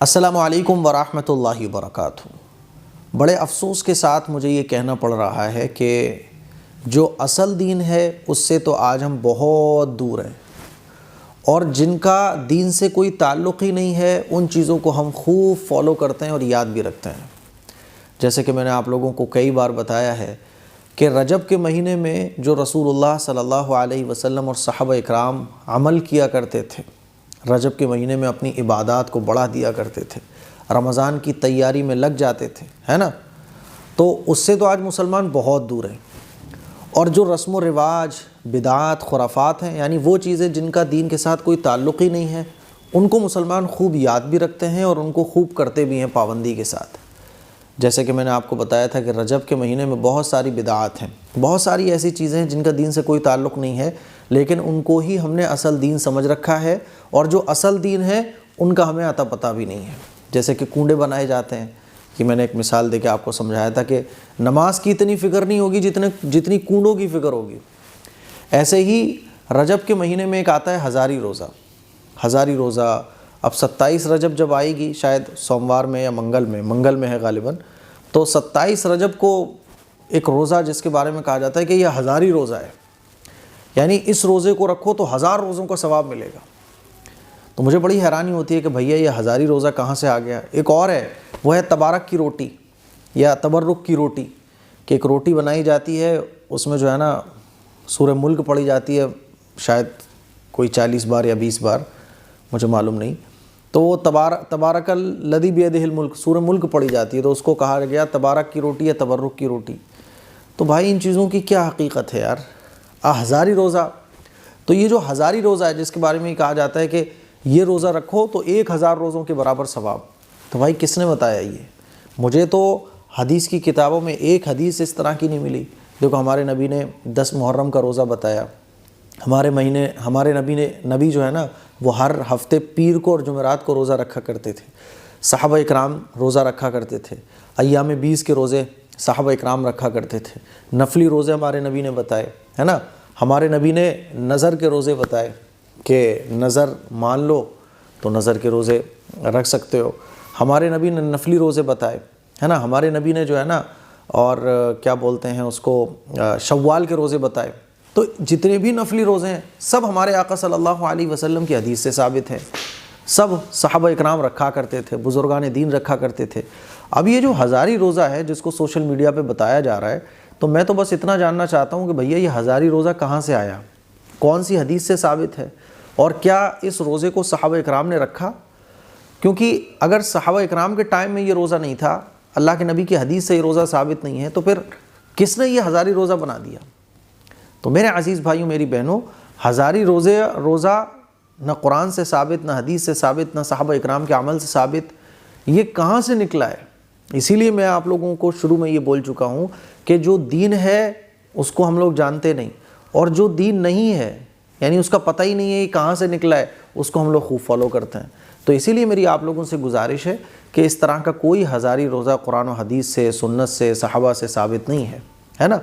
السلام علیکم ورحمۃ اللہ وبرکاتہ۔ بڑے افسوس کے ساتھ مجھے یہ کہنا پڑ رہا ہے کہ جو اصل دین ہے اس سے تو آج ہم بہت دور ہیں، اور جن کا دین سے کوئی تعلق ہی نہیں ہے ان چیزوں کو ہم خوب فالو کرتے ہیں اور یاد بھی رکھتے ہیں۔ جیسے کہ میں نے آپ لوگوں کو کئی بار بتایا ہے کہ رجب کے مہینے میں جو رسول اللہ صلی اللہ علیہ وسلم اور صحابہ اکرام عمل کیا کرتے تھے، رجب کے مہینے میں اپنی عبادات کو بڑھا دیا کرتے تھے، رمضان کی تیاری میں لگ جاتے تھے، ہے نا، تو اس سے تو آج مسلمان بہت دور ہیں۔ اور جو رسم و رواج، بدعات، خرافات ہیں، یعنی وہ چیزیں جن کا دین کے ساتھ کوئی تعلق ہی نہیں ہے، ان کو مسلمان خوب یاد بھی رکھتے ہیں اور ان کو خوب کرتے بھی ہیں پابندی کے ساتھ۔ جیسے کہ میں نے آپ کو بتایا تھا کہ رجب کے مہینے میں بہت ساری بدعات ہیں، بہت ساری ایسی چیزیں ہیں جن کا دین سے کوئی تعلق نہیں ہے، لیکن ان کو ہی ہم نے اصل دین سمجھ رکھا ہے، اور جو اصل دین ہے ان کا ہمیں عطا پتہ بھی نہیں ہے۔ جیسے کہ کنڈے بنائے جاتے ہیں، کہ میں نے ایک مثال دے کے آپ کو سمجھایا تھا کہ نماز کی اتنی فکر نہیں ہوگی جتنی کنڈوں کی فکر ہوگی۔ ایسے ہی رجب کے مہینے میں ایک آتا ہے ہزاری روزہ۔ ہزاری روزہ اب 27 رجب جب آئے گی، شاید سوموار میں یا منگل میں ہے غالباً، تو 27 رجب کو ایک روزہ جس کے بارے میں کہا جاتا ہے کہ یہ ہزاری روزہ ہے، یعنی اس روزے کو رکھو تو 1000 روزوں کا ثواب ملے گا۔ تو مجھے بڑی حیرانی ہوتی ہے کہ بھیا یہ ہزاری روزہ کہاں سے آ گیا۔ ایک اور ہے، وہ ہے تبارک کی روٹی یا تبرک کی روٹی، کہ ایک روٹی بنائی جاتی ہے، اس میں جو ہے نا سورہ ملک پڑھی جاتی ہے، شاید کوئی 40 بار یا 20 بار، مجھے معلوم نہیں، تو وہ تبارک الذی بیدہ الملک، سورہ ملک پڑھی جاتی ہے، تو اس کو کہا گیا تبارک کی روٹی یا تبرک کی روٹی۔ تو بھائی ان چیزوں کی کیا حقیقت ہے یار؟ ہزاری روزہ، تو یہ جو ہزاری روزہ ہے جس کے بارے میں کہا جاتا ہے کہ یہ روزہ رکھو تو 1000 روزوں کے برابر ثواب، تو بھائی کس نے بتایا یہ؟ مجھے تو حدیث کی کتابوں میں ایک حدیث اس طرح کی نہیں ملی۔ دیکھو ہمارے نبی نے 10 محرم کا روزہ بتایا، ہمارے نبی جو ہے نا وہ ہر ہفتے پیر کو اور جمعرات کو روزہ رکھا کرتے تھے، صحابہ اکرام روزہ رکھا کرتے تھے، ایام 20 کے روزے صحابہ اکرام رکھا کرتے تھے، نفلی روزے ہمارے نبی نے بتائے، ہے نا، ہمارے نبی نے نظر کے روزے بتائے کہ نظر مان لو تو نظر کے روزے رکھ سکتے ہو، ہمارے نبی نے نفلی روزے بتائے، ہے نا، ہمارے نبی نے جو ہے نا اور کیا بولتے ہیں اس کو، شوال کے روزے بتائے۔ تو جتنے بھی نفلی روزے ہیں سب ہمارے آقا صلی اللہ علیہ وسلم کی حدیث سے ثابت ہیں، سب صحابہ اکرام رکھا کرتے تھے، بزرگان دین رکھا کرتے تھے۔ اب یہ جو ہزاری روزہ ہے جس کو سوشل میڈیا پہ بتایا جا رہا ہے، تو میں تو بس اتنا جاننا چاہتا ہوں کہ بھیا یہ ہزاری روزہ کہاں سے آیا، کون سی حدیث سے ثابت ہے، اور کیا اس روزے کو صحابہ اکرام نے رکھا؟ کیونکہ اگر صحابہ اکرام کے ٹائم میں یہ روزہ نہیں تھا، اللہ کے نبی کی حدیث سے یہ روزہ ثابت نہیں ہے، تو پھر کس نے یہ ہزاری روزہ بنا دیا؟ تو میرے عزیز بھائیوں، میری بہنوں، ہزاری روزہ نہ قرآن سے ثابت، نہ حدیث سے ثابت، نہ صحابہ اکرام کے عمل سے ثابت، یہ کہاں سے نکلا ہے؟ اسی لیے میں آپ لوگوں کو شروع میں یہ بول چکا ہوں کہ جو دین ہے اس کو ہم لوگ جانتے نہیں، اور جو دین نہیں ہے یعنی اس کا پتہ ہی نہیں ہے یہ کہاں سے نکلا ہے، اس کو ہم لوگ خوب فالو کرتے ہیں۔ تو اسی لیے میری آپ لوگوں سے گزارش ہے کہ اس طرح کا کوئی ہزاری روزہ قرآن و حدیث سے، سنت سے، صحابہ سے ثابت نہیں ہے نا۔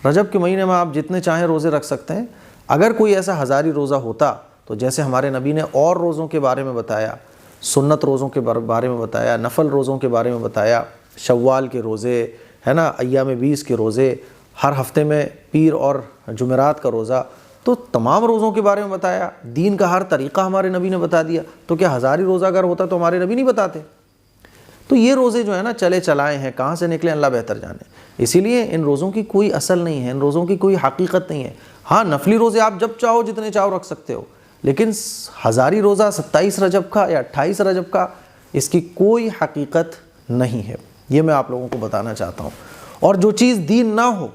رجب کے مہینے میں آپ جتنے چاہیں روزے رکھ سکتے ہیں۔ اگر کوئی ایسا ہزاری روزہ ہوتا تو جیسے ہمارے نبی نے اور روزوں کے بارے میں بتایا، سنت روزوں کے بارے میں بتایا، نفل روزوں کے بارے میں بتایا، شوال کے روزے، ہے نا، ایام 20 کے روزے، ہر ہفتے میں پیر اور جمعرات کا روزہ، تو تمام روزوں کے بارے میں بتایا، دین کا ہر طریقہ ہمارے نبی نے بتا دیا، تو کیا ہزاری روزہ اگر ہوتا تو ہمارے نبی نہیں بتاتے؟ تو یہ روزے جو ہے نا چلے چلائے ہیں، کہاں سے نکلے اللہ بہتر جانے۔ اسی لیے ان روزوں کی کوئی اصل نہیں ہے، ان روزوں کی کوئی حقیقت نہیں ہے۔ ہاں نفلی روزے آپ جب چاہو جتنے چاہو رکھ سکتے ہو، لیکن ہزاری روزہ 27 رجب کا یا 28 رجب کا، اس کی کوئی حقیقت نہیں ہے، یہ میں آپ لوگوں کو بتانا چاہتا ہوں۔ اور جو چیز دین نہ ہو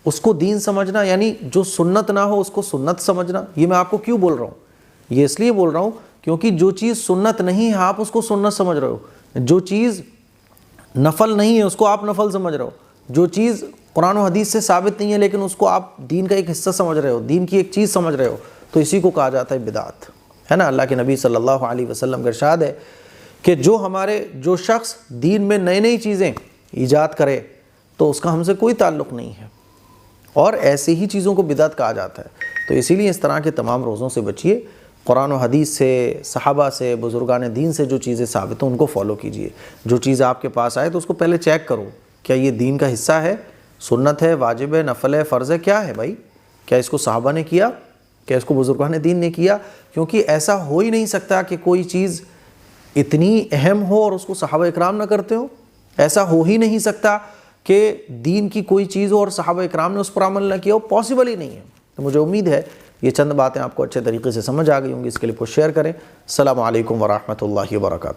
اس کو دین سمجھنا، یعنی جو سنت نہ ہو اس کو سنت سمجھنا، یہ میں آپ کو کیوں بول رہا ہوں؟ یہ اس لیے بول رہا ہوں کیونکہ جو چیز سنت نہیں ہے آپ اس کو سنت سمجھ رہے ہو، جو چیز نفل نہیں ہے اس کو آپ نفل سمجھ رہے ہو، جو چیز قرآن و حدیث سے ثابت نہیں ہے لیکن اس کو آپ دین کا ایک حصہ سمجھ رہے ہو، دین کی ایک چیز سمجھ رہے ہو، تو اسی کو کہا جاتا ہے بدعت، ہے نا۔ اللہ کے نبی صلی اللہ علیہ وسلم کا ارشاد ہے کہ جو شخص دین میں نئی چیزیں ایجاد کرے تو اس کا ہم سے کوئی تعلق نہیں ہے، اور ایسے ہی چیزوں کو بدعت کہا جاتا ہے۔ تو اسی لیے اس طرح کے تمام روزوں سے بچیے، قرآن و حدیث سے، صحابہ سے، بزرگان دین سے جو چیزیں ثابت ہیں ان کو فالو کیجئے۔ جو چیز آپ کے پاس آئے تو اس کو پہلے چیک کرو، کیا یہ دین کا حصہ ہے، سنت ہے، واجب ہے، نفل ہے، فرض ہے، کیا ہے بھائی؟ کیا اس کو صحابہ نے کیا؟ کیا اس کو بزرگان دین نے کیا؟ کیونکہ ایسا ہو ہی نہیں سکتا کہ کوئی چیز اتنی اہم ہو اور اس کو صحابہ اکرام نہ کرتے ہو۔ ایسا ہو ہی نہیں سکتا کہ دین کی کوئی چیز ہو اور صحابہ اکرام نے اس پر عمل نہ کیا ہو، پاسبل ہی نہیں ہے۔ تو مجھے امید ہے یہ چند باتیں آپ کو اچھے طریقے سے سمجھ آ گئی ہوں گی۔ اس کے لیے کو شیئر کریں۔ السلام علیکم ورحمۃ اللہ وبرکاتہ۔